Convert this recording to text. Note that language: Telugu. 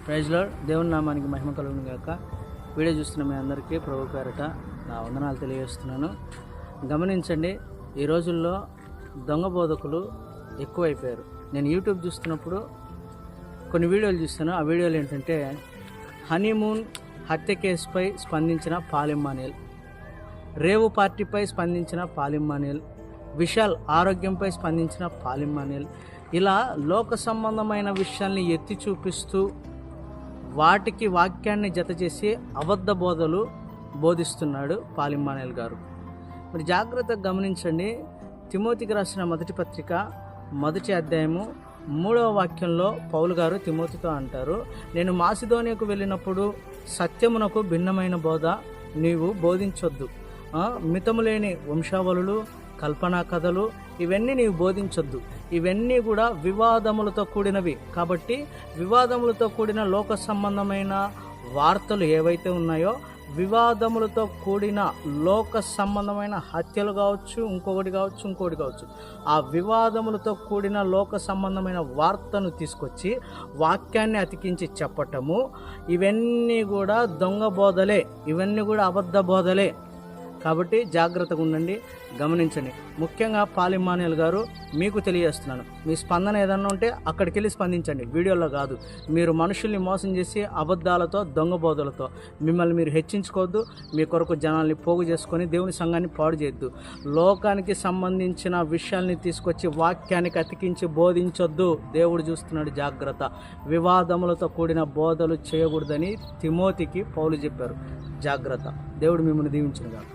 Praise lord. దేవుని నామానికి మహిమ కలుగును గాక. వీడియో చూస్తున్న మీ అందరికీ ప్రభు పేరట నా వందనాలు తెలియజేస్తున్నాను. గమనించండి, ఈ రోజుల్లో దొంగ బోధకులు ఎక్కువైపోయారు. నేను యూట్యూబ్ చూస్తున్నప్పుడు కొన్ని వీడియోలు చూస్తాను. ఆ వీడియోలు ఏంటంటే, హనీమూన్ హత్య కేసుపై స్పందించిన పాలిమ్మానియల్, రేవు పార్టీపై స్పందించిన పాలిమ్మానియల్, విశాల్ ఆరోగ్యంపై స్పందించిన పాలిమ్మానియల్, ఇలా లోక సంబంధమైన విషయాల్ని ఎత్తి చూపిస్తూ వాటికి వాక్యాన్ని జత చేసి అబద్ధ బోధలు బోధిస్తున్నాడు పాలిమ్మానియల్ గారు. మరి జాగ్రత్తగా గమనించండి. తిమోతికి రాసిన మొదటి పత్రిక 1వ అధ్యాయము 3వ వాక్యంలో పౌలు గారు తిమోతితో అంటారు, నేను మాసిదోనియాకు వెళ్ళినప్పుడు సత్యమునకు భిన్నమైన బోధ నీవు బోధించొద్దు, మితములేని వంశావళులు, కల్పనా కథలు ఇవన్నీ నీవు బోధించొద్దు. ఇవన్నీ కూడా వివాదములతో కూడినవి. కాబట్టి వివాదములతో కూడిన లోక సంబంధమైన వార్తలు ఏవైతే ఉన్నాయో, వివాదములతో కూడిన లోక సంబంధమైన హత్యలు కావచ్చు, ఇంకొకటి కావచ్చు, ఆ వివాదములతో కూడిన లోక సంబంధమైన వార్తను తీసుకొచ్చి వాక్యాన్ని అతికించి చెప్పటము, ఇవన్నీ కూడా దొంగ బోధలే, ఇవన్నీ కూడా అబద్ధ బోధలే. కాబట్టి జాగ్రత్తగా ఉండండి, గమనించండి. ముఖ్యంగా పాలిమ్మానియల్ గారు మీకు తెలియజేస్తున్నాను, మీ స్పందన ఏదన్నా ఉంటే అక్కడికి వెళ్ళి స్పందించండి, వీడియోలో కాదు. మీరు మనుషుల్ని మోసం చేసి అబద్ధాలతో, దొంగ బోధలతో మిమ్మల్ని మీరు హెచ్చించుకోవద్దు. మీ కొరకు జనాల్ని పోగు చేసుకొని దేవుని సంఘాన్ని పాడు చేయొద్దు. లోకానికి సంబంధించిన విషయాల్ని తీసుకొచ్చి వాక్యానికి అతికించి బోధించొద్దు. దేవుడు చూస్తున్నాడు, జాగ్రత్త. వివాదములతో కూడిన బోధలు చేయకూడదని తిమోతికి పౌలు చెప్పారు. జాగ్రత్త. దేవుడు మిమ్మల్ని దీవించును గాక.